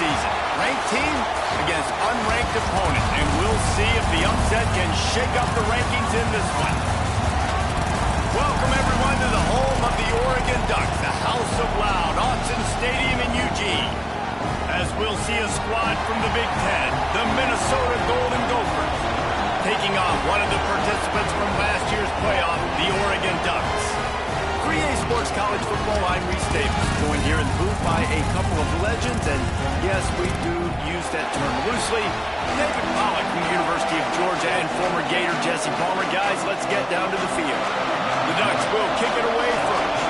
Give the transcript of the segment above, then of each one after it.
season. Ranked team against unranked opponent, and we'll see if the upset can shake up the rankings in this one. Welcome, everyone, to the home of the Oregon Ducks, the House of Loud, Autzen Stadium in Eugene. As we'll see a squad from the Big Ten, the Minnesota Golden Gophers, taking on one of the participants from last year's playoff, the Oregon Ducks. 3A Sports College Football, I'm Reese Davis, joined here in the booth by a couple of legends, and yes, we do use that term loosely. David Pollack from the University of Georgia and former Gator Jesse Palmer. Guys, let's get down to the field. The Ducks will kick it away first.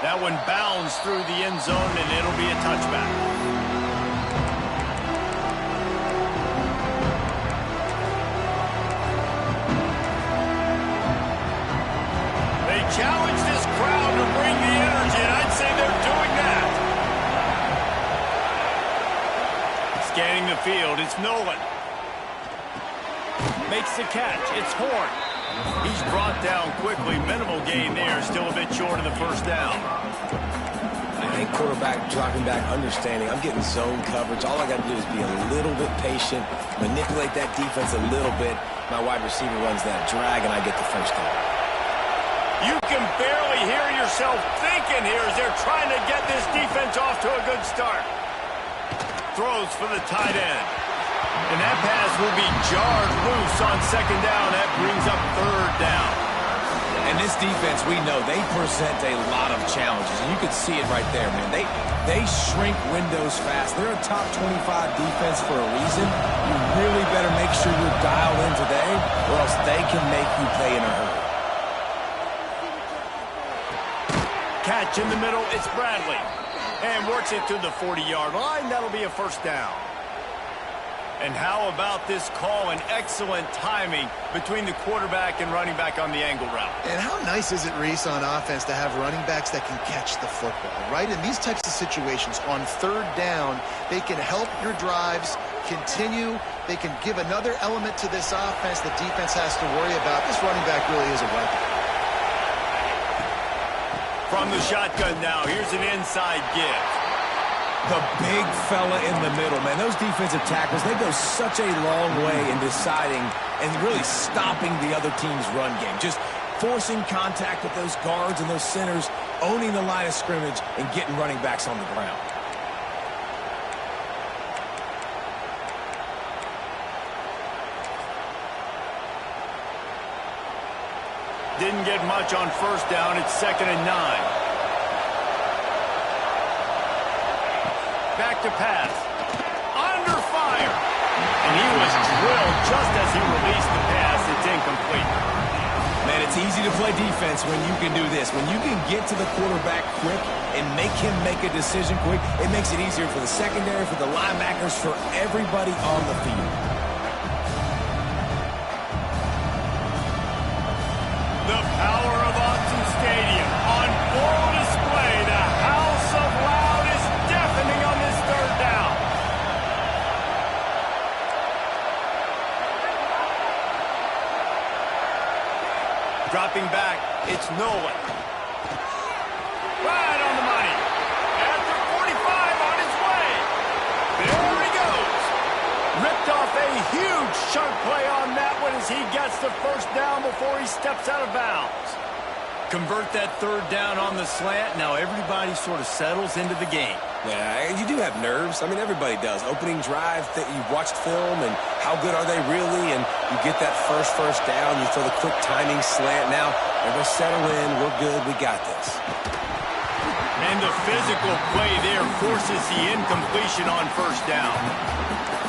That one bounds through the end zone, and it'll be a touchback. They challenge this crowd to bring the energy, and I'd say they're doing that. Scanning the field, it's Nolan. Makes the catch, it's Horn. He's brought down quickly. Minimal gain there. Still a bit short of the first down. I think quarterback dropping back, understanding. I'm getting zone coverage. All I got to do is be a little bit patient, manipulate that defense a little bit. My wide receiver runs that drag, and I get the first down. You can barely hear yourself thinking here as they're trying to get this defense off to a good start. Throws for the tight end. And that pass will be jarred loose on second down. That brings up third down. And this defense, we know, they present a lot of challenges. And you can see it right there, man. They shrink windows fast. They're a top 25 defense for a reason. You really better make sure you're dialed in today, or else they can make you play in a hurry. Catch in the middle, it's Bradley. And works it to the 40-yard line. That'll be a first down. And how about this call and excellent timing between the quarterback and running back on the angle route. And how nice is it, Reese, on offense to have running backs that can catch the football, right? In these types of situations, on third down, they can help your drives continue. They can give another element to this offense the defense has to worry about. This running back really is a weapon. From the shotgun now, here's an inside give. The big fella in the middle, man. Those defensive tackles, they go such a long way in deciding and really stopping the other team's run game. Just forcing contact with those guards and those centers, owning the line of scrimmage, and getting running backs on the ground. Didn't get much on first down. It's 2nd and 9. Back to pass. Under fire. And he was drilled just as he released the pass. It's incomplete. Man, it's easy to play defense when you can do this. When you can get to the quarterback quick and make him make a decision quick, it makes it easier for the secondary, for the linebackers, for everybody on the field. The power of Autzen Stadium on full display. The House of Loud is deafening on this third down. Dropping back, it's Nolan. Right on the money. After 45 on his way. There he goes. Ripped off a huge chunk play on that one as he gets the first down before he steps out of bounds. Convert that third down on the slant. Now everybody sort of settles into the game. Yeah, you do have nerves. I mean, everybody does. Opening drive, you've watched film, and how good are they really? And you get that first down, you throw the quick timing slant. Now, everybody settle in. We're good. We got this. And the physical play there forces the incompletion on first down.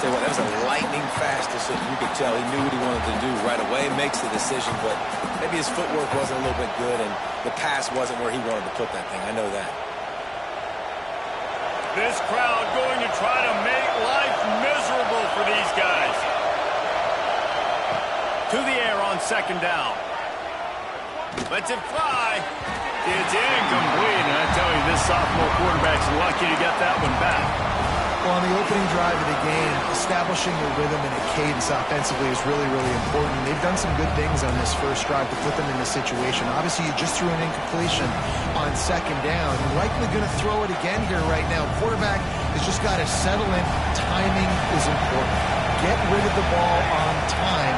Tell you what, that was a lightning fast decision. You could tell he knew what he wanted to do right away. Makes the decision, but maybe his footwork wasn't a little bit good, and the pass wasn't where he wanted to put that thing. I know that. This crowd going to try to make life miserable for these guys. To the air on second down. Lets it fly. It's incomplete, and I tell you, this sophomore quarterback's lucky to get that one back. Well, on the opening drive of the game, establishing a rhythm and a cadence offensively is really, really important. They've done some good things on this first drive to put them in this situation. Obviously, you just threw an incompletion on second down. You're likely going to throw it again here right now. Quarterback has just got to settle in. Timing is important. Get rid of the ball on time.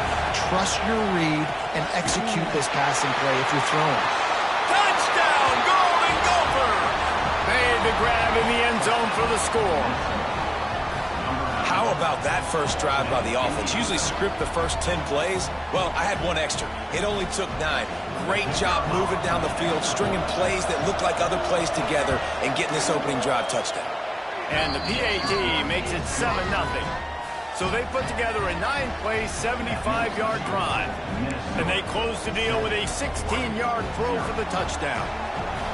Trust your read and execute this passing play if you're throwing. Touchdown, Golden Gopher! Made the grab in the end zone for the score. How about that first drive by the offense? Usually script the first 10 plays. Well, I had one extra. It only took 9. Great job moving down the field, stringing plays that look like other plays together, and getting this opening drive touchdown. And the PAT makes it 7-0. So they put together a 9-play, 75-yard drive. And they close the deal with a 16-yard throw for the touchdown.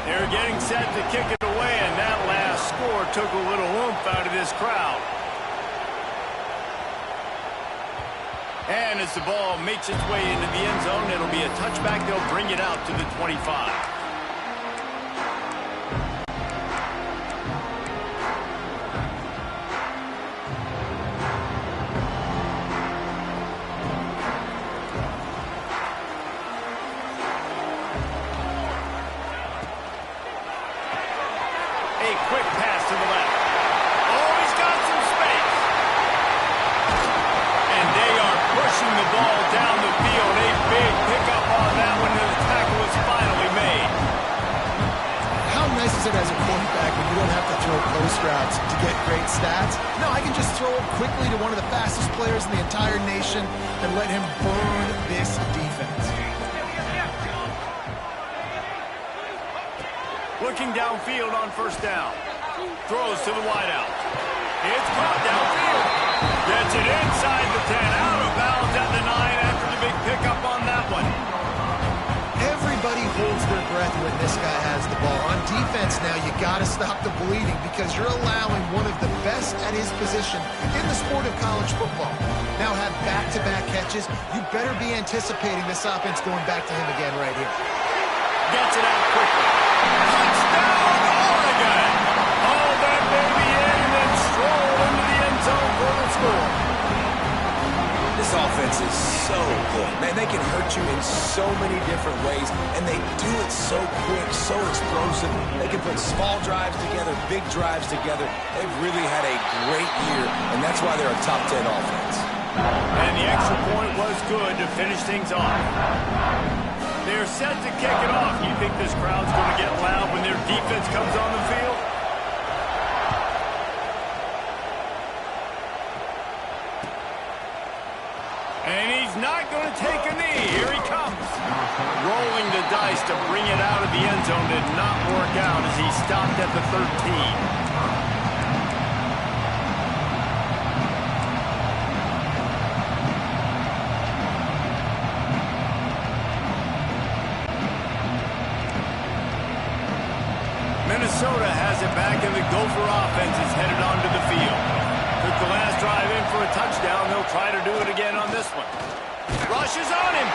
They're getting set to kick it away, and that last score took a little oomph out of this crowd. And as the ball makes its way into the end zone, it'll be a touchback. They'll bring it out to the 25. A quick pass to the left. Oh, he's got some space. And they are pushing the ball down the field. A big pickup on that one, and the tackle is finally made. How nice is it as a quarterback when you don't have to throw post routes to get great stats? No, I can just throw it quickly to one of the fastest players in the entire nation and let him burn this defense. Looking downfield on first down. Throws to the wideout. It's caught downfield. Gets it inside the 10. Out of bounds at the 9 after the big pickup on that one. Everybody holds their breath when this guy has the ball. On defense now, you got to stop the bleeding because you're allowing one of the best at his position in the sport of college football. Now have back-to-back catches. You better be anticipating this offense going back to him again right here. Gets it out quickly. Touchdown, Oregon! Haul that baby in and then stroll into the end zone for the score. This offense is so good. Man, they can hurt you in so many different ways, and they do it so quick, so explosive. They can put small drives together, big drives together. They've really had a great year, and that's why they're a top 10 offense. And the extra point was good to finish things off. They're set to kick it off. You think this crowd's going to get loud when their defense comes on the field? And he's not going to take a knee. Here he comes. Rolling the dice to bring it out of the end zone did not work out as he stopped at the 13. Minnesota has it back, and the Gopher offense is headed onto the field. Took the last drive in for a touchdown. They'll try to do it again on this one. Rushes on him.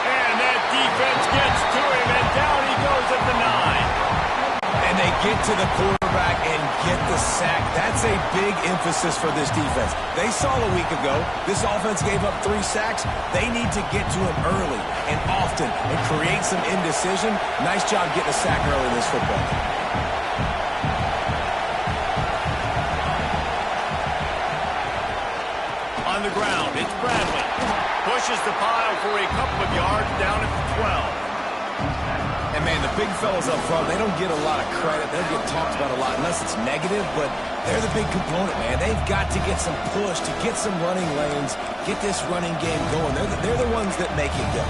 And that defense gets to him, and down he goes at the 9. And they get to the quarterback and get the sack. That's a big emphasis for this defense. They saw a week ago this offense gave up 3 sacks. They need to get to him early and often and create some indecision. Nice job getting a sack early in this football game. On the ground, it's Bradley. Pushes the pile for a couple of yards down at the 12. And, man, the big fellas up front, they don't get a lot of credit. They don't get talked about a lot unless it's negative, but they're the big component, man. They've got to get some push, to get some running lanes, get this running game going. They're the ones that make it go.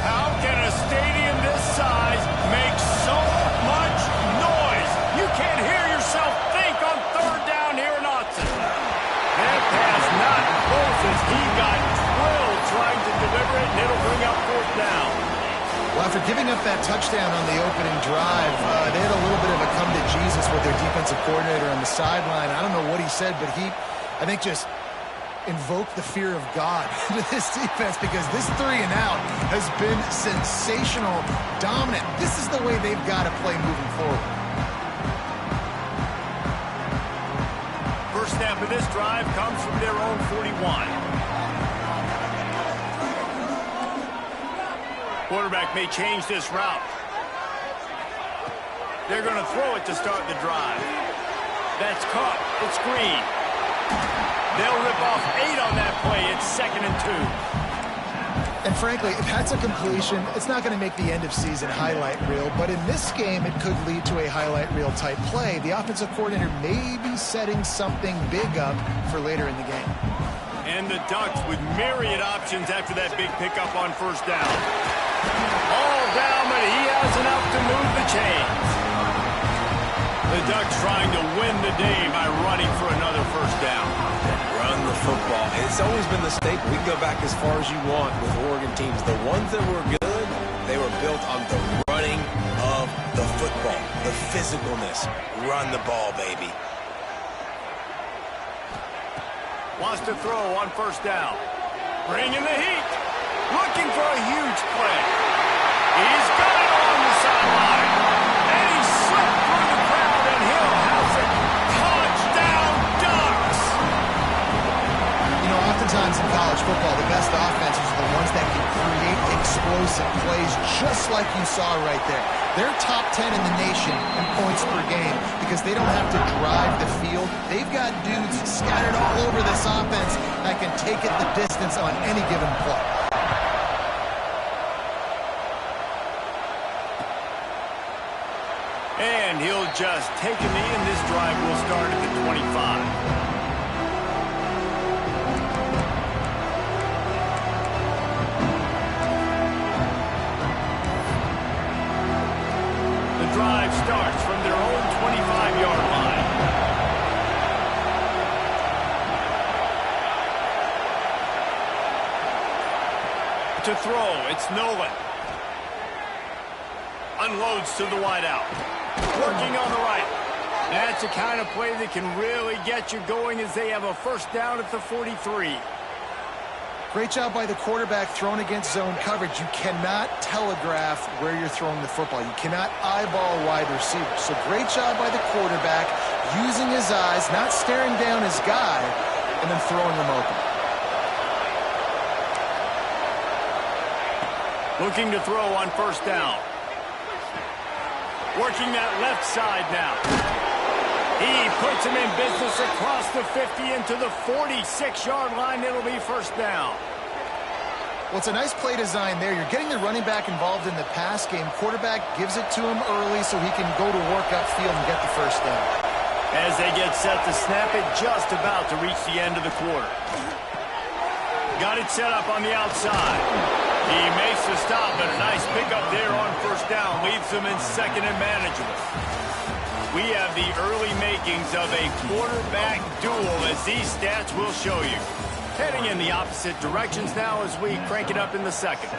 How can a stadium this size make so much noise? You can't hear yourself think on third down here in Austin. That pass not close as he got drilled trying to deliver it, and it'll bring up fourth down. Well, after giving up that touchdown on the opening drive, they had a little bit of a come to Jesus with their defensive coordinator on the sideline. I don't know what he said, but he, I think, just invoke the fear of God into this defense, because this 3-and-out has been sensational, dominant. This is the way they've got to play moving forward. First snap of this drive comes from their own 41. Quarterback may change this route. They're going to throw it to start the drive. That's caught. It's Green. They'll rip off 8 on that play. It's 2nd and 2. And frankly, if that's a completion, it's not going to make the end of season highlight reel. But in this game, it could lead to a highlight reel type play. The offensive coordinator may be setting something big up for later in the game. And the Ducks with myriad options after that big pickup on first down. All down, but he has enough to move the chains. The Ducks trying to win the day by running for another first down. Run the football. It's always been the staple. We can go back as far as you want with Oregon teams. The ones that were good, they were built on the running of the football, the physicalness. Run the ball, baby. Wants to throw on first down. Bringing the heat. Looking for a huge play. He's got it on the sideline. And he slipped through the crowd, and he'll house it. Touchdown, Ducks! You know, oftentimes in college football, the best offenses are the ones that can create explosive plays, just like you saw right there. They're top 10 in the nation in points per game because they don't have to drive the field. They've got dudes scattered all over this offense that can take it the distance on any given play. And he'll just take a knee, and this drive will start at the 25. The drive starts from their own 25-yard line. To throw, it's Nolan. Unloads to the wideout. Working on the right. That's the kind of play that can really get you going as they have a first down at the 43. Great job by the quarterback thrown against zone coverage. You cannot telegraph where you're throwing the football. You cannot eyeball wide receivers. So great job by the quarterback using his eyes, not staring down his guy, and then throwing him open. Looking to throw on first down. Working that left side now. He puts him in business across the 50 into the 46-yard line. It'll be first down. Well, it's a nice play design there. You're getting the running back involved in the pass game. Quarterback gives it to him early so he can go to work upfield and get the first down. As they get set to snap it, just about to reach the end of the quarter. Got it set up on the outside. He makes the stop, but a nice pickup there on first down. Leaves them in second and manageable. We have the early makings of a quarterback duel, as these stats will show you. Heading in the opposite directions now as we crank it up in the second.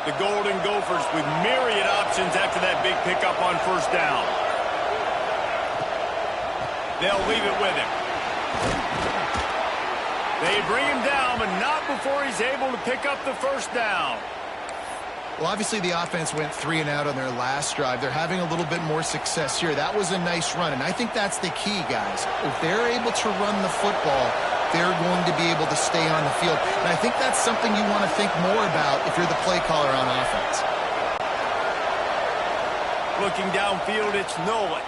The Golden Gophers with myriad options after that big pickup on first down. They'll leave it with him. They bring him down, but not before he's able to pick up the first down. Well, obviously the offense went 3-and-out on their last drive. They're having a little bit more success here. That was a nice run, and I think that's the key, guys. If they're able to run the football, they're going to be able to stay on the field. And I think that's something you want to think more about if you're the play caller on offense. Looking downfield, it's Nolan.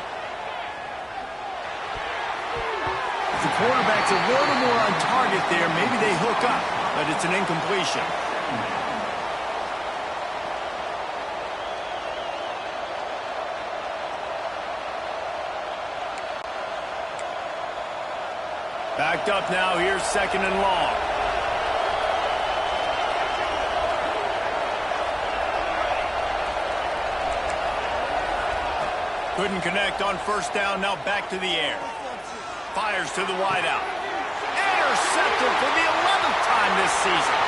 The quarterback's a little more on target there. Maybe they hook up, but it's an incompletion. Backed up now, here's second and long. Couldn't connect on first down, now back to the air. Fires to the wideout. Intercepted for the 11th time this season.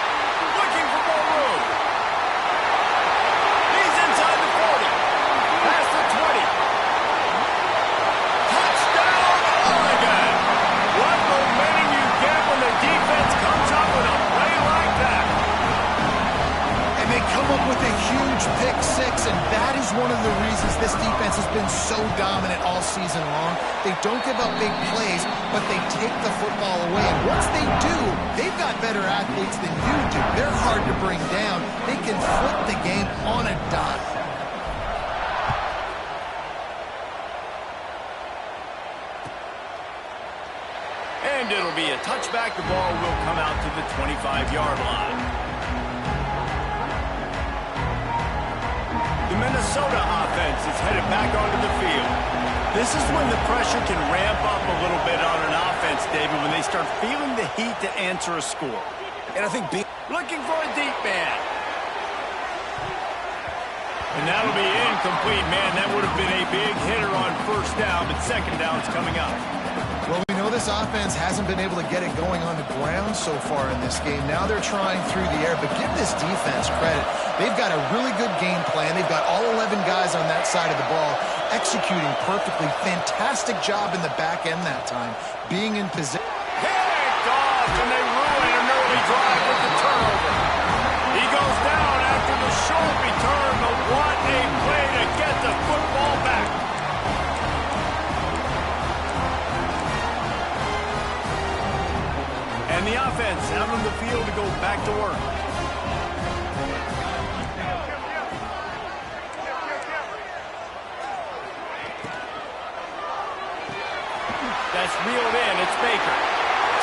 one of the reasons this defense has been so dominant all season long. They don't give up big plays, but they take the football away. And once they do, they've got better athletes than you do. They're hard to bring down. They can flip the game on a dime. And it'll be a touchback. The ball will come out to the 25-yard line. The Minnesota offense is headed back onto the field. This is when the pressure can ramp up a little bit on an offense, David, when they start feeling the heat to answer a score. And I think looking for a deep man. And that'll be incomplete. Man, that would have been a big hitter on first down, but second down's coming up. Well, we know this offense hasn't been able to get it going on the ground so far in this game. Now they're trying through the air, but give this defense credit. They've got a really good game plan. They've got all 11 guys on that side of the ball executing perfectly. Fantastic job in the back end that time, being in position. Picked off, and they ruin an early drive with the turnover. He goes down after the short return, but what a play to get the football back. And the offense out on the field to go back to work. That's reeled in. It's Baker.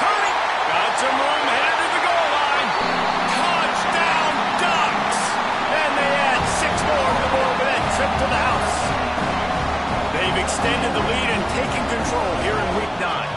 Turning. Got some room. Headed to the goal line. Touchdown, Ducks. And they add 6 more to the board with that trip to the house. They've extended the lead and taken control here in Week 9.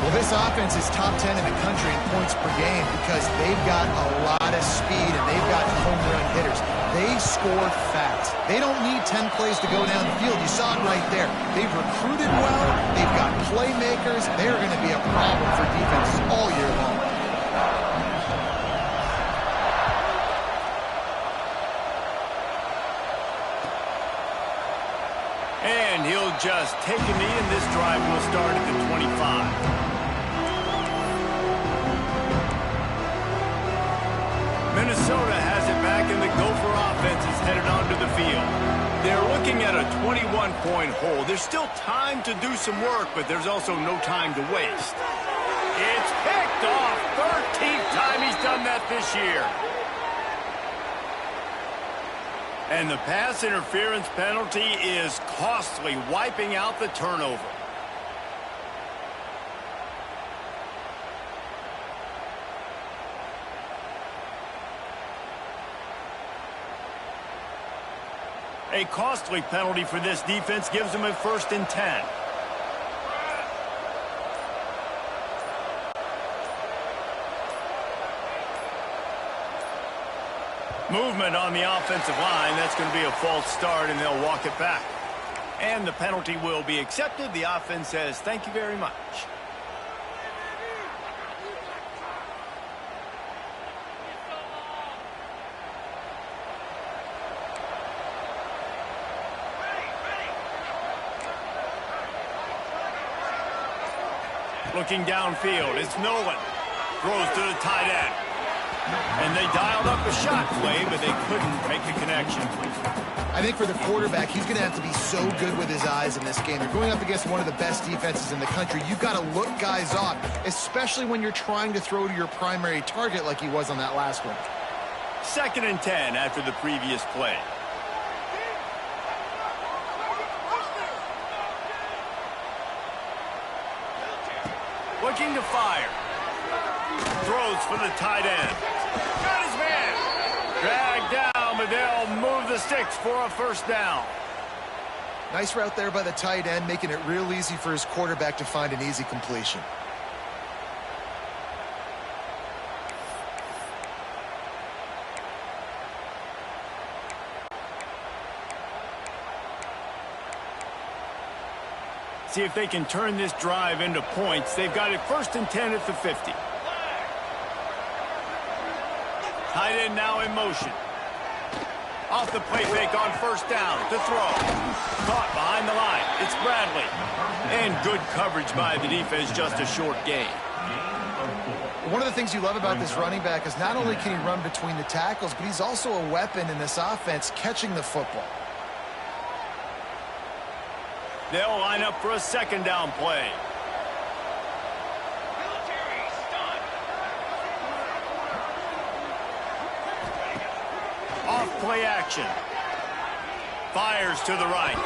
Well, this offense is top 10 in the country in points per game because they've got a lot of speed and they've got home run hitters. They score fast. They don't need 10 plays to go down the field. You saw it right there. They've recruited well. They've got playmakers. They're going to be a problem for defenses all year long. And he'll just take a knee, and this drive will start at the 25. Minnesota has it back, and the Gopher offense is headed onto the field. They're looking at a 21-point hole. There's still time to do some work, but there's also no time to waste. It's picked off. 13th time he's done that this year. And the pass interference penalty is costly, wiping out the turnover. A costly penalty for this defense gives them a 1st and 10. Movement on the offensive line. That's going to be a false start, and they'll walk it back. And the penalty will be accepted. The offense says, thank you very much. Looking downfield, it's Nolan. Throws to the tight end. And they dialed up a shot play, but they couldn't make the connection. I think for the quarterback, he's going to have to be so good with his eyes in this game. You're going up against one of the best defenses in the country. You've got to look guys off, especially when you're trying to throw to your primary target like he was on that last one. 2nd and 10 after the previous play. Looking to fire. Throws for the tight end. Got his man. Dragged down, but they'll move the sticks for a 1st down. Nice route there by the tight end, making it real easy for his quarterback to find an easy completion. See if they can turn this drive into points. They've got it 1st and 10 at the 50. Tight end now in motion. Off the play fake on 1st down to throw. Caught behind the line. It's Bradley. And good coverage by the defense, just a short gain. One of the things you love about this running back is not only can he run between the tackles, but he's also a weapon in this offense catching the football. They'll line up for a second down play. Off play action. Fires to the right.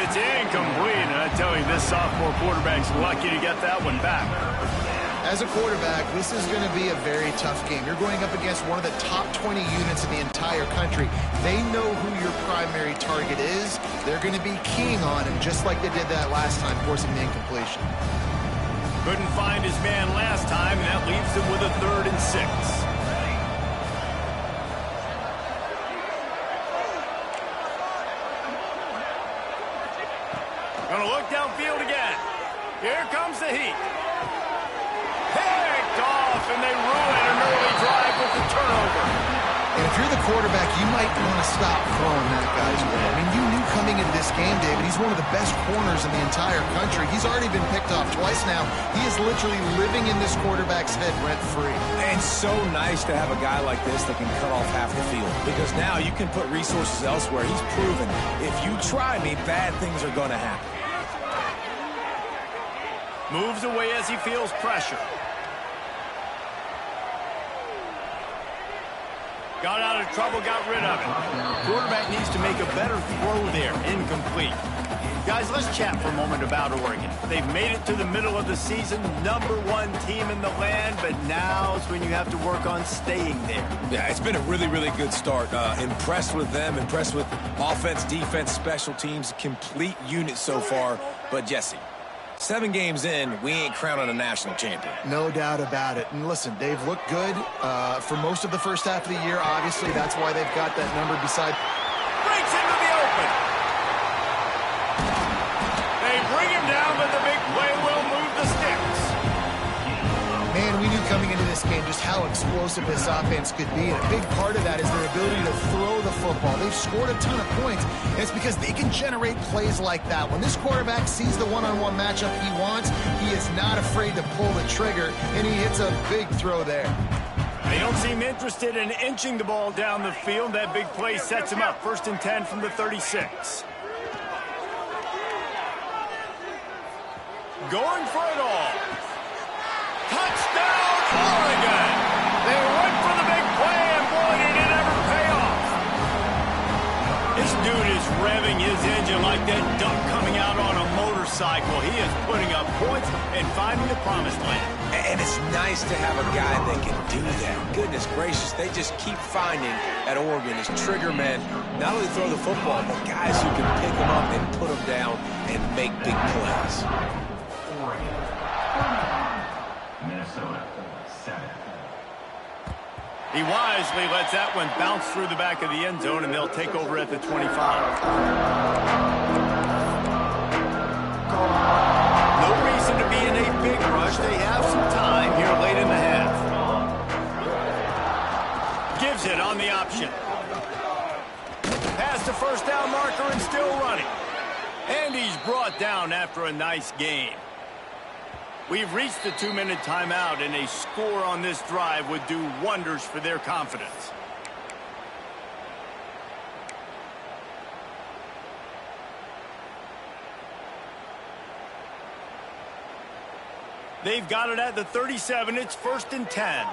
It's incomplete, and I tell you, this sophomore quarterback's lucky to get that one back. As a quarterback, this is going to be a very tough game. You're going up against one of the top 20 units in the entire country. They know who your primary target is. They're going to be keying on him, just like they did that last time, forcing the incompletion. Couldn't find his man last time, and that leaves him with a 3rd and 6. Gonna look downfield again. Here comes the heat. Picked off, and they ruin an early drive with the turnover. And if you're the quarterback, you might want to stop throwing that guy's way. I mean, you knew coming into this game, David, he's one of the best corners in the entire country. He's already been picked off twice now. He is literally living in this quarterback's head rent-free. And so nice to have a guy like this that can cut off half the field, because now you can put resources elsewhere. He's proven if you try me, bad things are going to happen. Moves away as he feels pressure. Got out of trouble, got rid of it. Quarterback needs to make a better throw there. Incomplete. Guys, let's chat for a moment about Oregon. They've made it to the middle of the season, #1 team in the land, but now is when you have to work on staying there. Yeah, it's been a really, really good start. Impressed with them, impressed with offense, defense, special teams, complete unit so far. But Jesse, 7 games in, we ain't crowning a national champion. No doubt about it. And listen, they've looked good for most of the first half of the year. Obviously, that's why they've got that number beside. Breaks into the open. They bring him down, but the big play will move the sticks. Man, we knew coming into this game just how explosive this offense could be. And a big part of that is their ability to throw the football. They've scored a ton of points, and it's because they can generate plays like that. When this quarterback sees the one-on-one matchup he wants, he is not afraid to pull the trigger, and he hits a big throw there. They don't seem interested in inching the ball down the field. That big play sets him up. 1st and 10 from the 36. Going for it all. Touchdown, Oregon! They went for the big play, and boy, did it ever pay off. This dude is revving his engine like that duck coming out on a motorcycle. He is putting up points and finding the promised land. And it's nice to have a guy that can do that. Goodness gracious, they just keep finding at Oregon is trigger men. Not only throw the football, but guys who can pick them up and put them down and make big plays. He wisely lets that one bounce through the back of the end zone, and they'll take over at the 25. No reason to be in a big rush. They have some time here late in the half. Gives it on the option. Past the first down marker and still running. And he's brought down after a nice game. We've reached the 2-minute timeout, and a score on this drive would do wonders for their confidence. They've got it at the 37. It's 1st and 10.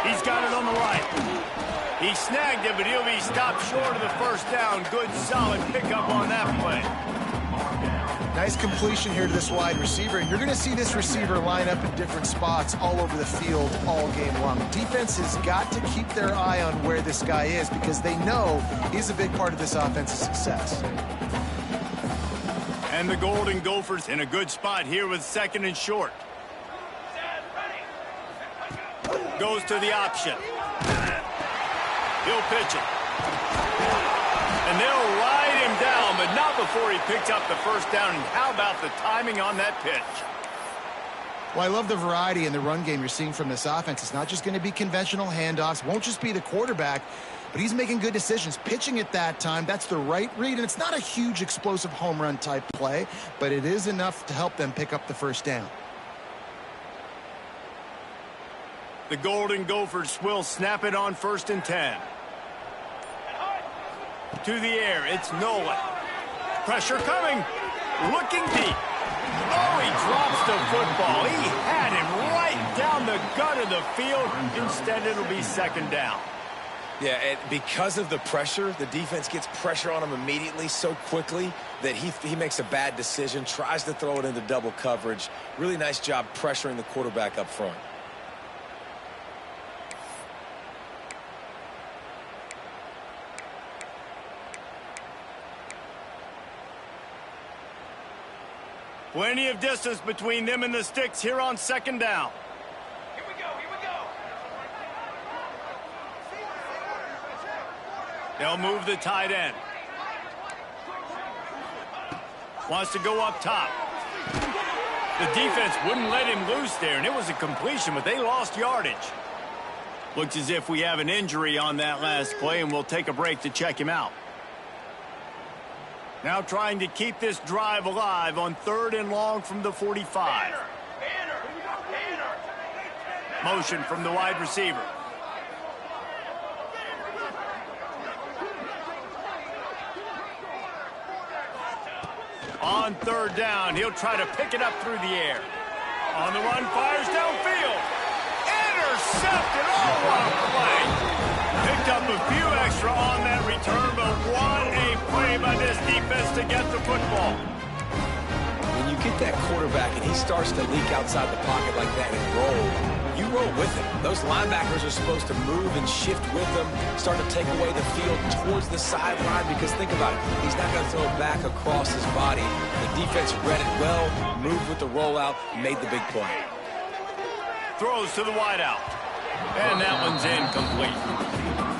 He's got it on the right. He snagged it, but he'll be stopped short of the first down. Good, solid pickup on that play. Nice completion here to this wide receiver. And you're going to see this receiver line up in different spots all over the field all game long. Defense has got to keep their eye on where this guy is because they know he's a big part of this offense's success. And the Golden Gophers in a good spot here with 2nd and short. Goes to the option. He'll pitch it. And they'll ride him down, but not before he picks up the first down. And how about the timing on that pitch? Well, I love the variety in the run game you're seeing from this offense. It's not just going to be conventional handoffs. Won't just be the quarterback, but he's making good decisions. Pitching at that time, that's the right read, and it's not a huge explosive home run type play, but it is enough to help them pick up the first down. The Golden Gophers will snap it on 1st and 10. To the air, it's Nolan. Pressure coming. Looking deep. Oh, he drops the football. He had him right down the gut of the field. Instead, it'll be 2nd down. Yeah, and because of the pressure, the defense gets pressure on him immediately so quickly that he makes a bad decision, tries to throw it into double coverage. Really nice job pressuring the quarterback up front. Plenty of distance between them and the sticks here on 2nd down. Here we go. They'll move the tight end. Wants to go up top. The defense wouldn't let him loose there, and it was a completion, but they lost yardage. Looks as if we have an injury on that last play, and we'll take a break to check him out. Now trying to keep this drive alive on 3rd and long from the 45. Motion from the wide receiver. On 3rd down, he'll try to pick it up through the air. On the run, fires downfield. Intercepted. Oh, what a play. Picked up a few extra on that return, but what a play by this defense to get the football. When you get that quarterback and he starts to leak outside the pocket like that and roll, you roll with him. Those linebackers are supposed to move and shift with him, start to take away the field towards the sideline, because think about it, he's not going to throw it back across his body. The defense read it well, moved with the rollout, made the big play. Throws to the wideout. And that one's incomplete.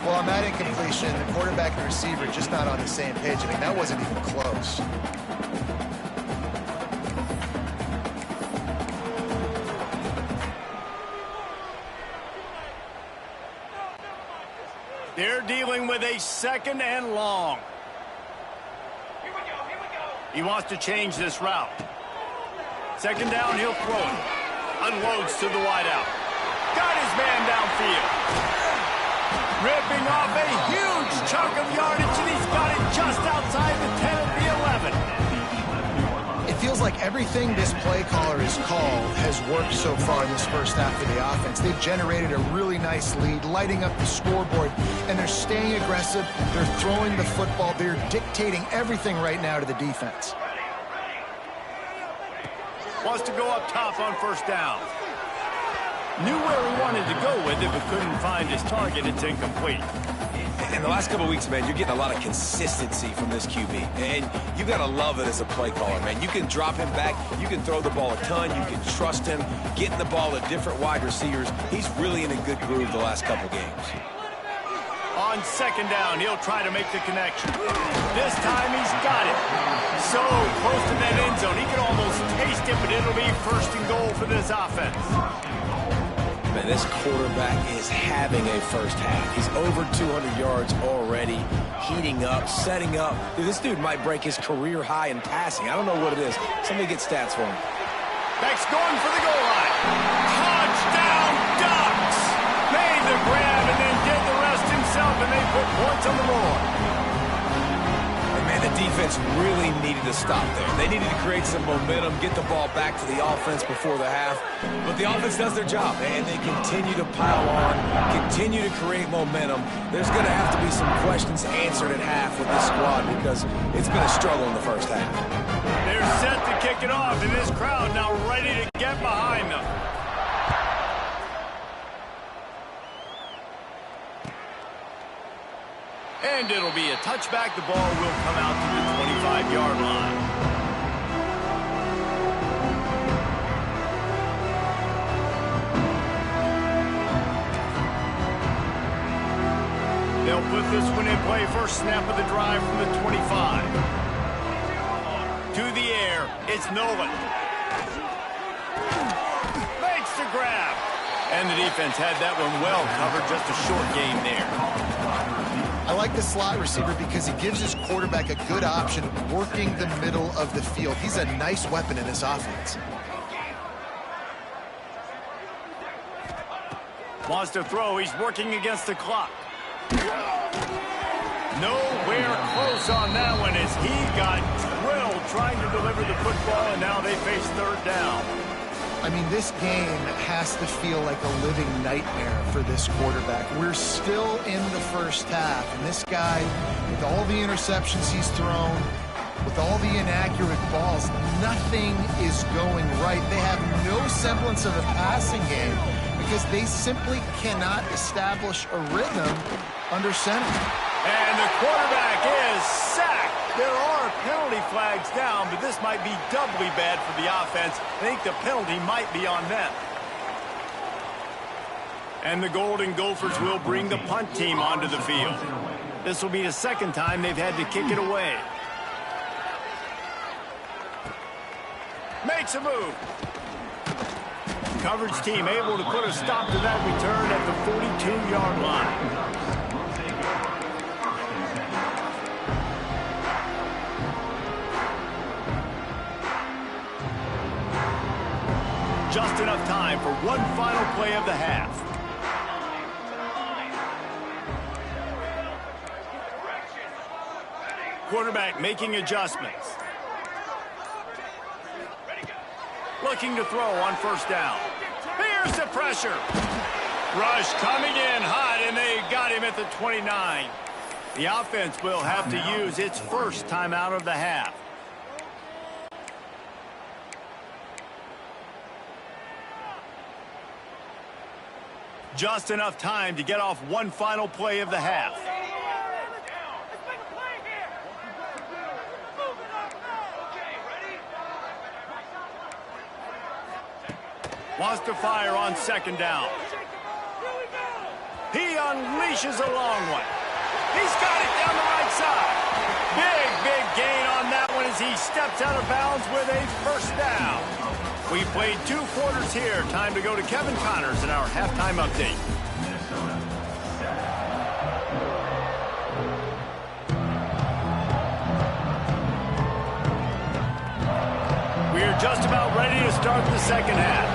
Well, on that incompletion, the quarterback and the receiver just not on the same page. I mean, that wasn't even close. They're dealing with a 2nd and long. Here we go. He wants to change this route. 2nd down, he'll throw it. Unloads to the wideout. Got his man downfield. Ripping off a huge chunk of yardage, and he's got it just outside the 10 of the 11. It feels like everything this play caller has called has worked so far in this first half of the offense. They've generated a really nice lead, lighting up the scoreboard, and they're staying aggressive. They're throwing the football. They're dictating everything right now to the defense. Wants to go up top on 1st down. Knew where he wanted to go with it, but couldn't find his target. It's incomplete. In the last couple of weeks, man, you're getting a lot of consistency from this QB. And you got to love it as a play caller, man. You can drop him back. You can throw the ball a ton. You can trust him, getting the ball to different wide receivers. He's really in a good groove the last couple games. On 2nd down, he'll try to make the connection. This time he's got it. So close to that end zone, he can almost taste it, but it'll be 1st and goal for this offense. Man, this quarterback is having a first half. He's over 200 yards already, heating up, setting up. Dude, this dude might break his career high in passing. I don't know what it is. Somebody get stats for him. Beck's going for the goal line. Touchdown, Ducks! Made the grab and then did the rest himself, and they put points on the board. And man, the defense really needed to stop there. They needed to create some momentum, get the ball back to the offense before the half. But the offense does their job, and they continue to pile on, continue to create momentum. There's going to have to be some questions answered at half with this squad, because it's been a struggle in the first half. They're set to kick it off, and this crowd now ready to get behind them. And it'll be a touchback. The ball will come out to the 25-yard line. They'll put this one in play. First snap of the drive from the 25. To the air, it's Nolan. grab. And the defense had that one well covered. Just a short gain there. I like the slot receiver because he gives his quarterback a good option working the middle of the field. He's a nice weapon in this offense. Wants to throw. He's working against the clock. Nowhere close on that one as he got drilled trying to deliver the football, and now they face third down. I mean, this game has to feel like a living nightmare for this quarterback. We're still in the first half, and this guy, with all the interceptions he's thrown, with all the inaccurate balls, nothing is going right. They have no semblance of a passing game because they simply cannot establish a rhythm under center. And the quarterback is sacked. There are penalty flags down, but this might be doubly bad for the offense. I think the penalty might be on them. And the Golden Gophers will bring the punt team onto the field. This will be the second time they've had to kick it away. Makes a move. Coverage team able to put a stop to that return at the 42-yard line. Just enough time for one final play of the half. Quarterback making adjustments. Looking to throw on first down. Here's the pressure. Rush coming in hot, and they got him at the 29. The offense will have to use its first timeout of the half. Just enough time to get off one final play of the half. Wants to fire on second down. He unleashes a long one. He's got it down the right side. Big gain on that one as he steps out of bounds with a first down. We played 2 quarters here. Time to go to Kevin Connors in our halftime update. We are just about ready to start the second half.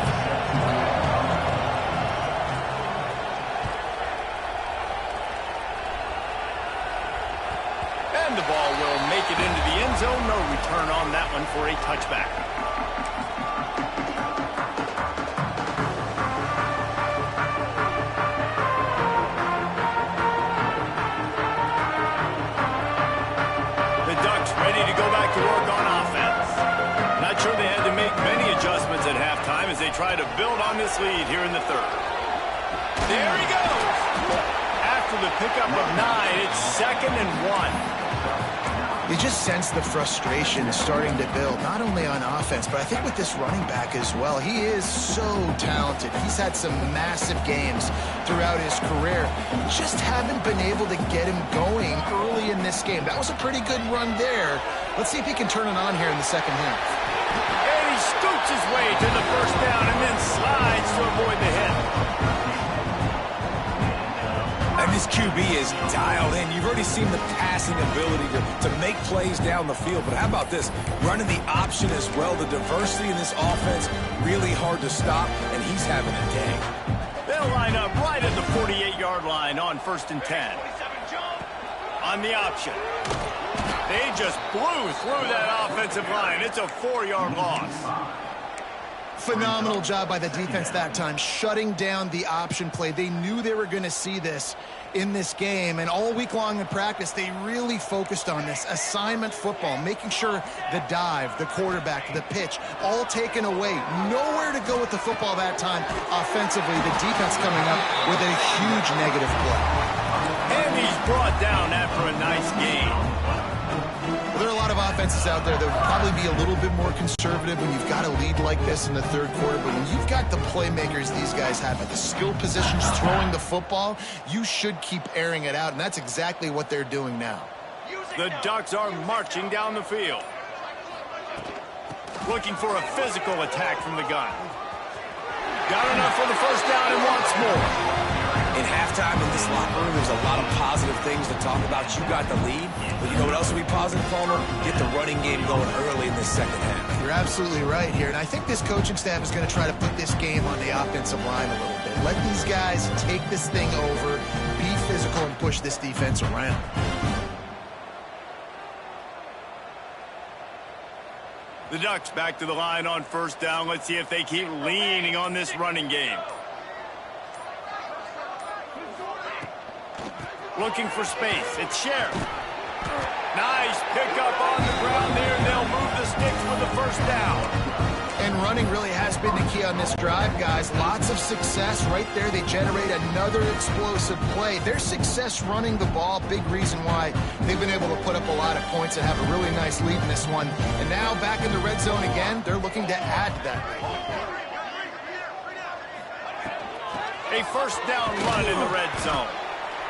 And the ball will make it into the end zone. No return on that one for a touchback. As they try to build on this lead here in the third. There he goes. After the pickup of 9, it's 2nd and 1. You just sense the frustration starting to build, not only on offense, but I think with this running back as well. He is so talented. He's had some massive games throughout his career. Just haven't been able to get him going early in this game. That was a pretty good run there. Let's see if he can turn it on here in the second half. He scoots his way to the first down and then slides to avoid the hit. And this QB is dialed in. You've already seen the passing ability to make plays down the field. But how about this? Running the option as well. The diversity in this offense, really hard to stop, and he's having a day. They'll line up right at the 48-yard line on 1st and 10. On the option. They just blew through that offensive line. It's a 4-yard loss. Phenomenal job by the defense that time, shutting down the option play. They knew they were going to see this in this game, and all week long in practice, they really focused on this assignment football, making sure the dive, the quarterback, the pitch, all taken away. Nowhere to go with the football that time offensively. The defense coming up with a huge negative play. And he's brought down after a nice game. Well, there are a lot of offenses out there that would probably be a little bit more conservative when you've got a lead like this in the third quarter. But when you've got the playmakers these guys have at the skill positions throwing the football, you should keep airing it out. And that's exactly what they're doing now. The Ducks are marching down the field. Looking for a physical attack from the gun. Got enough for the first down and wants more. In halftime in this locker room, there's a lot of positive things to talk about. You got the lead, but you know what else will be positive, Palmer? Get the running game going early in the second half. You're absolutely right here, and I think this coaching staff is going to try to put this game on the offensive line a little bit. Let these guys take this thing over, be physical, and push this defense around. The Ducks back to the line on first down. Let's see if they keep leaning on this running game. Looking for space. It's Sheriff. Nice pickup on the ground there. They'll move the sticks with the first down. And running really has been the key on this drive, guys. Lots of success right there. They generate another explosive play. Their success running the ball, big reason why they've been able to put up a lot of points and have a really nice lead in this one. And now back in the red zone again, they're looking to add to that lead. A first down run in the red zone.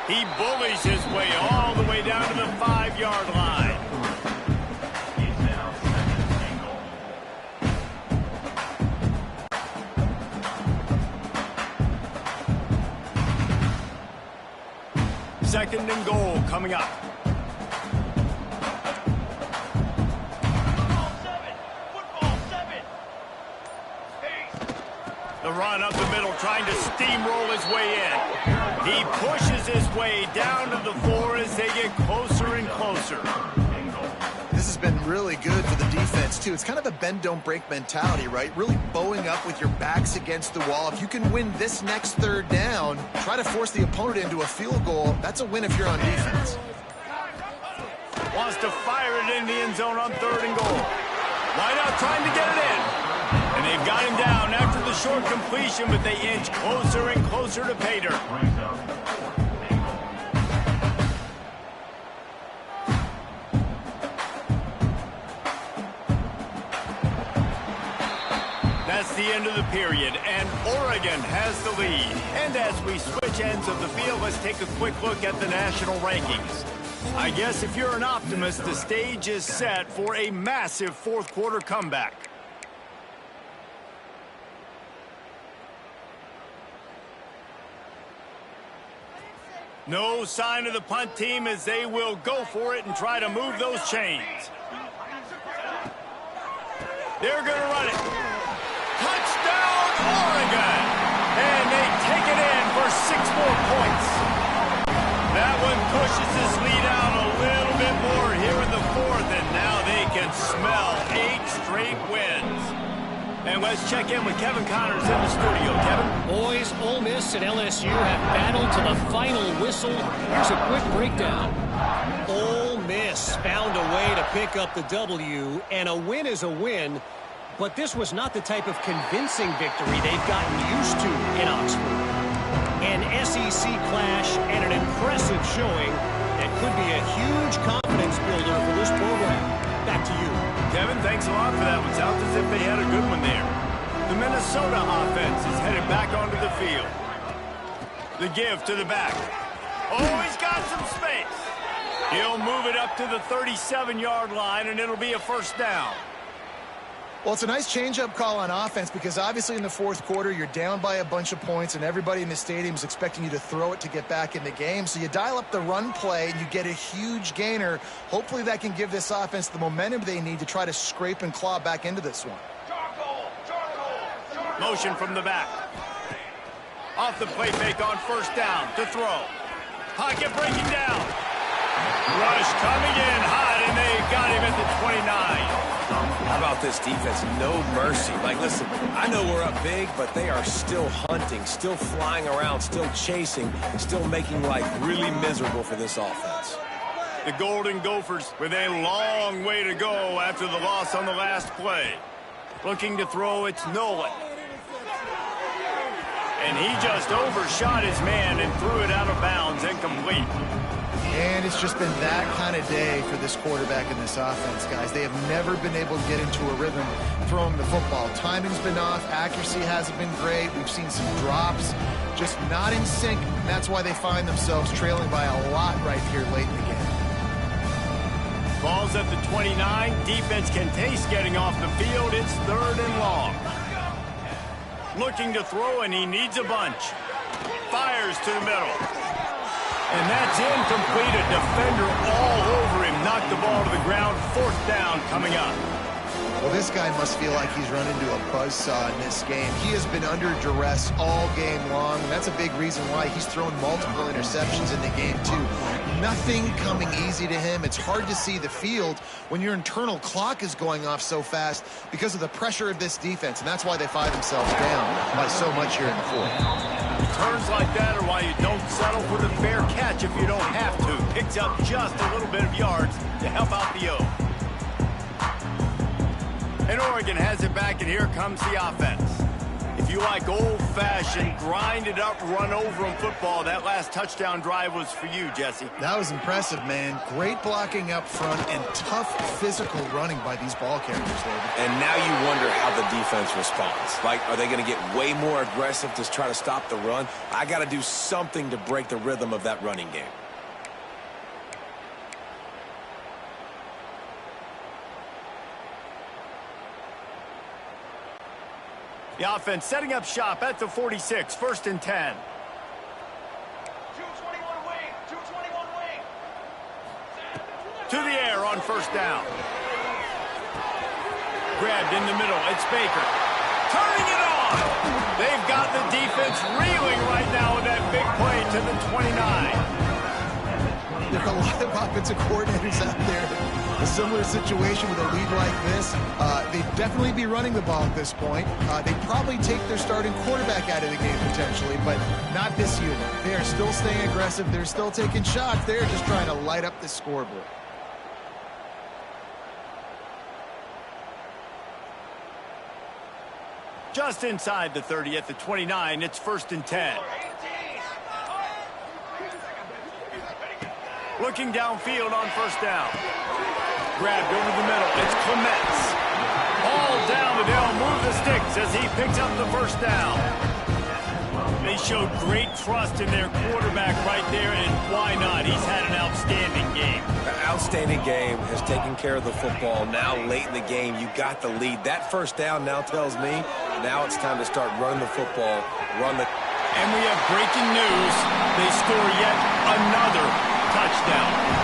He bullies his way all the way down to the 5-yard line. Second and goal coming up. The run up the middle, trying to steamroll his way in. He pushes his way down to the 4 as they get closer and closer. This has been really good for the defense, too. It's kind of a bend-don't-break mentality, right? Really bowing up with your backs against the wall. If you can win this next third down, try to force the opponent into a field goal. That's a win if you're on defense. Wants to fire it in the end zone on third and goal. Line out trying to get it in. And they've got him down after the short completion, but they inch closer and closer to pay dirt. That's the end of the period, and Oregon has the lead. And as we switch ends of the field, let's take a quick look at the national rankings. I guess if you're an optimist, the stage is set for a massive fourth-quarter comeback. No sign of the punt team as they will go for it and try to move those chains. They're going to run it. Touchdown, Oregon! And they take it in for 6 more points. That one pushes this lead out a little bit more here in the 4th, and now they can smell 8 straight wins. And let's check in with Kevin Connors in the studio. Kevin? Boys, Ole Miss and LSU have battled to the final whistle. Here's a quick breakdown. Ole Miss found a way to pick up the W, and a win is a win. But this was not the type of convincing victory they've gotten used to in Oxford. An SEC clash and an impressive showing that could be a huge confidence builder for this program. Back to you. Kevin, thanks a lot for that one. Sounds as if they had a good one there. The Minnesota offense is headed back onto the field. The give to the back. Oh, he's got some space. He'll move it up to the 37-yard line, and it'll be a first down. Well, it's a nice change-up call on offense because obviously in the 4th quarter, you're down by a bunch of points and everybody in the stadium is expecting you to throw it to get back in the game. So you dial up the run play and you get a huge gainer. Hopefully that can give this offense the momentum they need to try to scrape and claw back into this one. Motion from the back. Off the play fake on first down to throw. Pocket breaking down. Rush coming in hot, and they got him at the 29. How about this defense? No mercy. Like, listen, I know we're up big, but they are still hunting, still flying around, still chasing, still making life really miserable for this offense. The Golden Gophers with a long way to go after the loss on the last play. Looking to throw, it's Nolan. And he just overshot his man and threw it out of bounds, incomplete. And it's just been that kind of day for this quarterback in this offense, guys. They have never been able to get into a rhythm throwing the football. Timing's been off. Accuracy hasn't been great. We've seen some drops, just not in sync. And that's why they find themselves trailing by a lot right here late in the game. Ball's at the 29. Defense can taste getting off the field. It's 3rd and long. Looking to throw, and he needs a bunch. Fires to the middle. And that's incomplete. A defender all over him. Knocked the ball to the ground. 4th down coming up. Well, this guy must feel like he's run into a buzzsaw in this game. He has been under duress all game long, and that's a big reason why he's thrown multiple interceptions in the game, too. Nothing coming easy to him. It's hard to see the field when your internal clock is going off so fast because of the pressure of this defense, and that's why they find themselves down by so much here in the 4th. Turns like that are why you don't settle for the fair catch if you don't have to. Picks up just a little bit of yards to help out the O. And Oregon has it back, and here comes the offense. If you like old-fashioned, grind-it-up, run-over-'em football, that last touchdown drive was for you, Jesse. That was impressive, man. Great blocking up front and tough physical running by these ball carriers, David. And now you wonder how the defense responds. Like, are they going to get way more aggressive to try to stop the run? I got to do something to break the rhythm of that running game. The offense setting up shop at the 46, 1st and 10. 221 wing, 221 wing. To the air on 1st down. Grabbed in the middle, it's Baker. Turning it on! They've got the defense reeling right now with that big play to the 29. There are a lot of offensive coordinators out there. A similar situation with a lead like this. They'd definitely be running the ball at this point. They'd probably take their starting quarterback out of the game potentially, but not this unit. They are still staying aggressive. They're still taking shots. They're just trying to light up the scoreboard. Just inside the 30 at the 29, it's 1st and 10. Looking downfield on 1st down. Grabbed over the middle. It's Clements. Ball down, but they'll move the sticks as he picks up the 1st down. They showed great trust in their quarterback right there, and why not? He's had an outstanding game. An outstanding game, has taken care of the football. Now, late in the game, you got the lead. That 1st down now tells me now it's time to start running the football, And we have breaking news. They score yet another touchdown.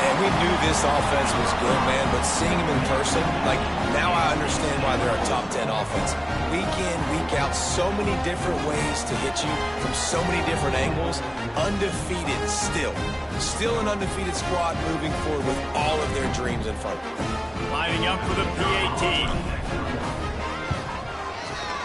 And we knew this offense was good, man, but seeing him in person, like, now I understand why they're a top 10 offense. Week in, week out, so many different ways to hit you from so many different angles. Undefeated still. Still an undefeated squad moving forward with all of their dreams in front of them. Lining up for the PAT.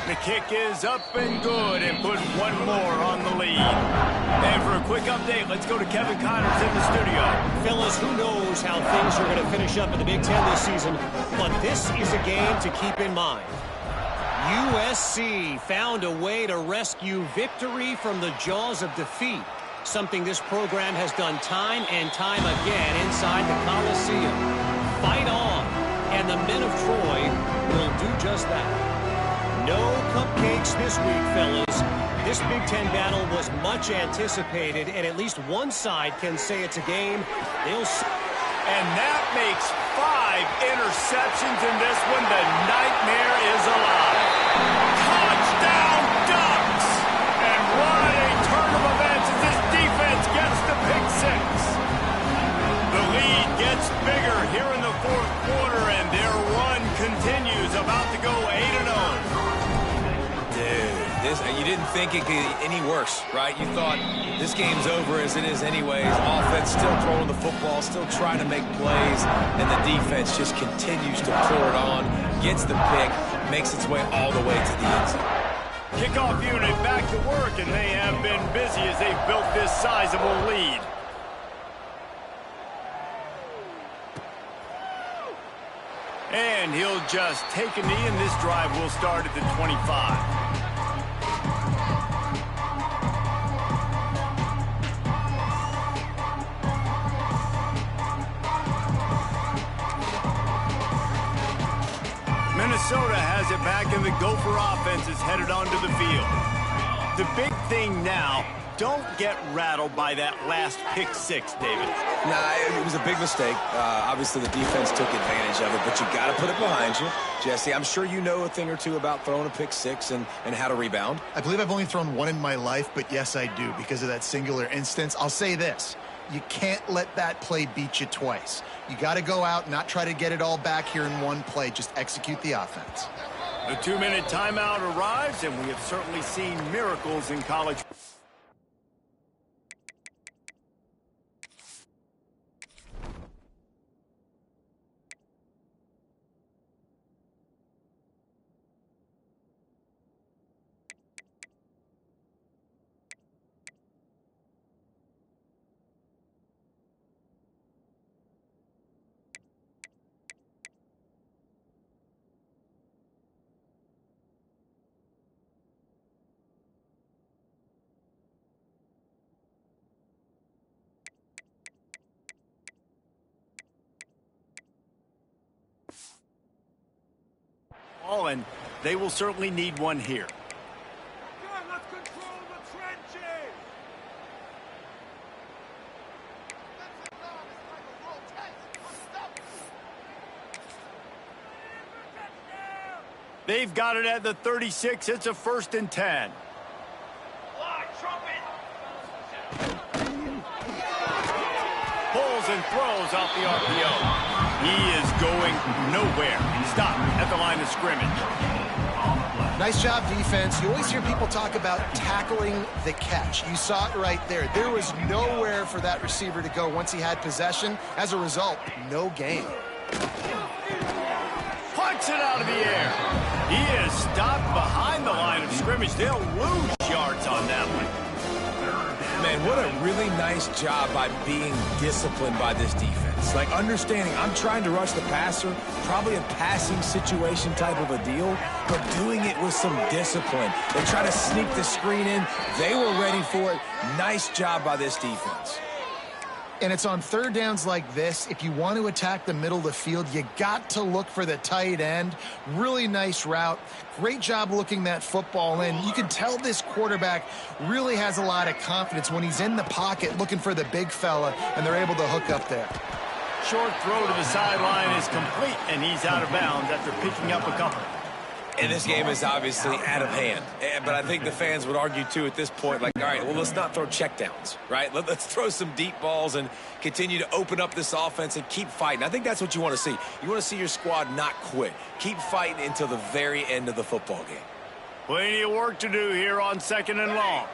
The kick is up and good and put one more on the lead. And for a quick update, let's go to Kevin Connors in the studio. Fellas, who knows how things are going to finish up in the Big Ten this season, but this is a game to keep in mind. USC found a way to rescue victory from the jaws of defeat, something this program has done time and time again inside the Coliseum. Fight on, and the men of Troy will do just that. No cupcakes this week, fellas. This Big Ten battle was much anticipated, and at least one side can say it's a game And that makes 5 interceptions in this one. The nightmare is alive. Touchdown Ducks! And what a turn of events as this defense gets the pick 6. The lead gets bigger here in the 4th quarter, and their run continues, about to go 8-0. You didn't think it could get any worse, right? You thought this game's over as it is anyways. Offense still throwing the football, still trying to make plays, and the defense just continues to pour it on, gets the pick, makes its way all the way to the end zone. Kickoff unit back to work, and they have been busy as they've built this sizable lead. And he'll just take a knee, and this drive will start at the 25. Minnesota has it back, and the Gopher offense is headed onto the field. The big thing now, don't get rattled by that last pick six, David. Nah, it was a big mistake. Obviously, the defense took advantage of it, but you got to put it behind you. Jesse, I'm sure you know a thing or two about throwing a pick six and how to rebound. I believe I've only thrown one in my life, but yes, I do because of that singular instance. I'll say this. You can't let that play beat you twice. You got to go out, not try to get it all back here in one play. Just execute the offense. The 2-minute timeout arrives, and we have certainly seen miracles in college. And they will certainly need one here. Let's control the trenches. They've got it at the 36. It's a 1st and 10. Pulls and throws off the RPO. He is going nowhere. Stop at the line of scrimmage. Nice job, defense. You always hear people talk about tackling the catch. You saw it right there. There was nowhere for that receiver to go once he had possession. As a result, no gain. Punts it out of the air. He is stopped behind the line of scrimmage. They'll lose yards on that one. Man, what a really nice job by being disciplined by this defense. Like, understanding I'm trying to rush the passer, probably a passing situation type of a deal, but doing it with some discipline. They try to sneak the screen in. They were ready for it. Nice job by this defense. And it's on third downs like this. If you want to attack the middle of the field, you got to look for the tight end. Really nice route. Great job looking that football in. You can tell this quarterback really has a lot of confidence when he's in the pocket looking for the big fella, and they're able to hook up there. Short throw to the sideline is complete, and he's out of bounds after picking up a couple. And this game is obviously out of hand. But I think the fans would argue, too, at this point, like, all right, well, let's not throw checkdowns, right? Let's throw some deep balls and continue to open up this offense and keep fighting. I think that's what you want to see. You want to see your squad not quit. Keep fighting until the very end of the football game. Plenty of work to do here on 2nd and long.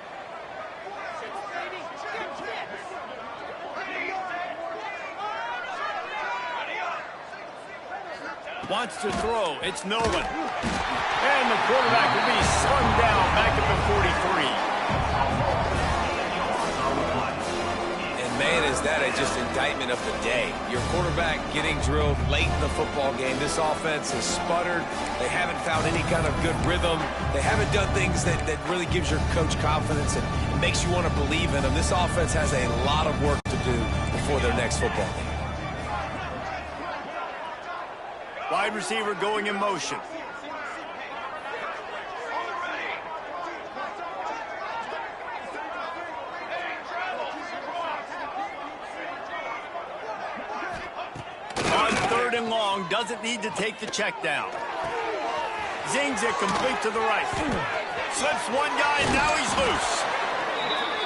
Wants to throw. It's no one. And the quarterback will be slung down back at the 43. And, man, is that just indictment of the day. Your quarterback getting drilled late in the football game. This offense has sputtered. They haven't found any kind of good rhythm. They haven't done things that really gives your coach confidence and makes you want to believe in them. This offense has a lot of work to do before their next football game. Wide receiver going in motion. On 3rd and long, doesn't need to take the check down. Zings it complete to the right. Slips one guy, and now he's loose.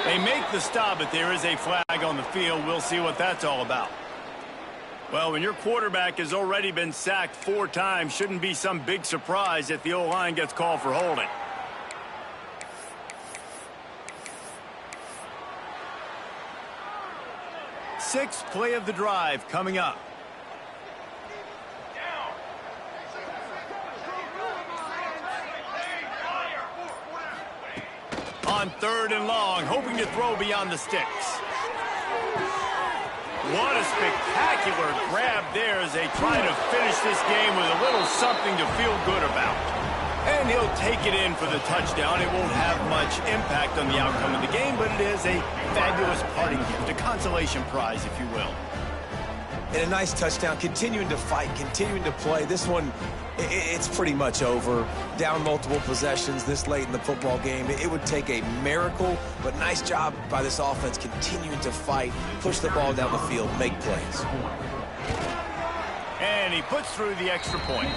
They make the stop, but there is a flag on the field. We'll see what that's all about. Well, when your quarterback has already been sacked 4 times, shouldn't be some big surprise if the O-line gets called for holding. Sixth play of the drive coming up. On 3rd and long, hoping to throw beyond the sticks. What a spectacular grab there as they try to finish this game with a little something to feel good about. And he'll take it in for the touchdown. It won't have much impact on the outcome of the game, but it is a fabulous parting gift, a consolation prize, if you will. and a nice touchdown, continuing to fight, continuing to play. This one, it's pretty much over. Down multiple possessions this late in the football game. It would take a miracle, but nice job by this offense continuing to fight, push the ball down the field, make plays. And he puts through the extra point.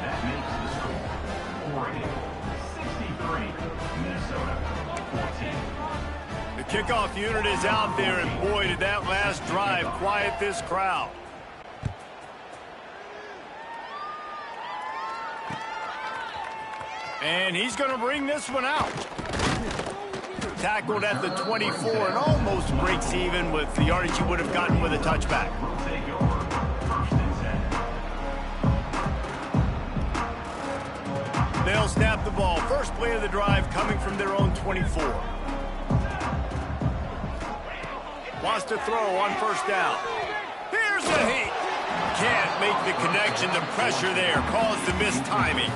That makes the score. Oregon 63, Minnesota 14. The kickoff unit is out there, and boy, did that last drive quiet this crowd. And he's going to bring this one out. Tackled at the 24 and almost breaks even with the yardage he would have gotten with a touchback. We'll take over first and 10. They'll snap the ball. First play of the drive coming from their own 24. Wants to throw on first down. Here's a heat. Can't make the connection. The pressure there caused the missed timing.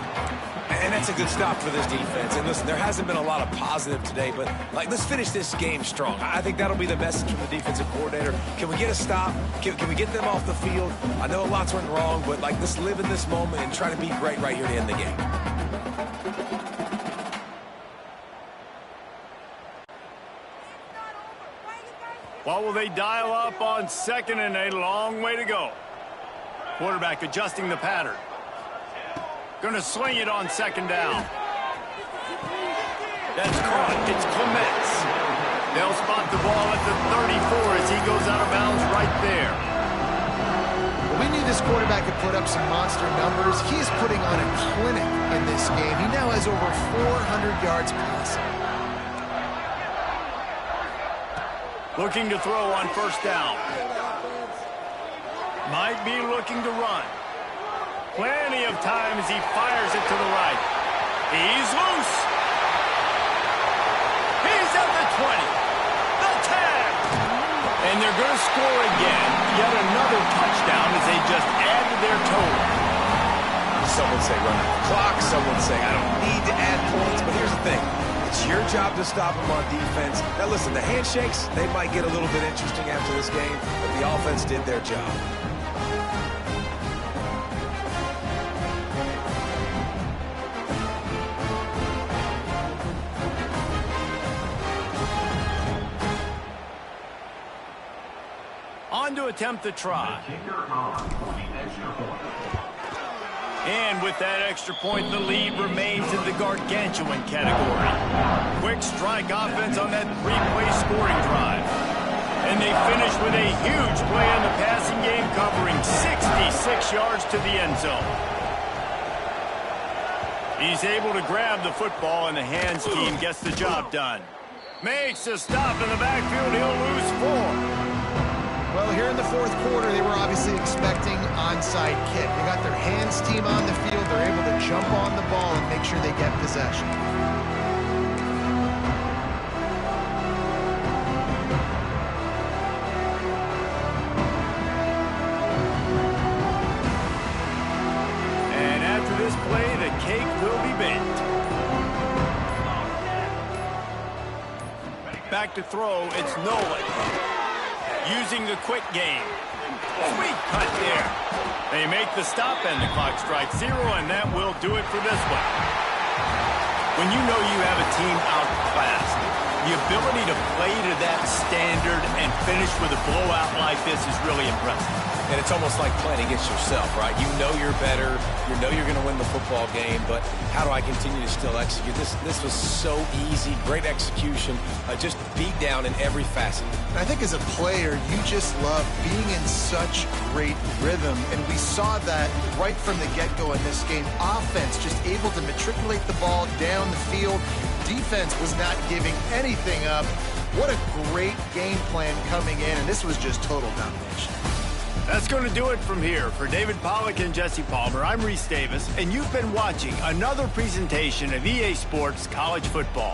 And that's a good stop for this defense. And listen, there hasn't been a lot of positive today, but let's finish this game strong. I think that'll be the message from the defensive coordinator. Can we get a stop? Can we get them off the field? I know lots went wrong, but let's live in this moment and try to be great right here to end the game. What will they dial up on second and a long way to go? Quarterback adjusting the pattern. Going to sling it on second down. That's caught. It's Clements. They'll spot the ball at the 34 as he goes out of bounds right there. We knew this quarterback could put up some monster numbers. He is putting on a clinic in this game. He now has over 400 yards passing. Looking to throw on first down. Might be looking to run. Plenty of time as he fires it to the right. He's loose. He's at the 20. The 10. And they're going to score again. Yet another touchdown as they just add to their total. Some would say run out the clock. Some would say I don't need to add points. But here's the thing. It's your job to stop them on defense. Now, listen, the handshakes, they might get a little bit interesting after this game, but the offense did their job. On to attempt the try. And with that extra point, the lead remains in the gargantuan category. Quick strike offense on that three-play scoring drive. And they finish with a huge play in the passing game, covering 66 yards to the end zone. He's able to grab the football, and the hands team gets the job done. Makes a stop in the backfield. He'll lose 4. Well, here in the fourth quarter, they were obviously expecting onside kick. They got their hands team on the field. They're able to jump on the ball and make sure they get possession. And after this play, the cake will be baked. Back to throw, it's Nolan. Using the quick game. Sweet cut there. They make the stop and the clock strikes 0, and that will do it for this one. When you know you have a team outclassed, the ability to play to that standard and finish with a blowout like this is really impressive. And it's almost like playing against yourself, right? You know you're better. You know you're going to win the football game, but how do I continue to still execute? This was so easy. Great execution. Just beat down in every facet. And I think as a player, you just love being in such great rhythm. And we saw that right from the get-go in this game. Offense just able to matriculate the ball down the field. Defense was not giving anything up. What a great game plan coming in, and this was just total domination. That's going to do it from here. For David Pollack and Jesse Palmer, I'm Reese Davis, and you've been watching another presentation of EA Sports College Football.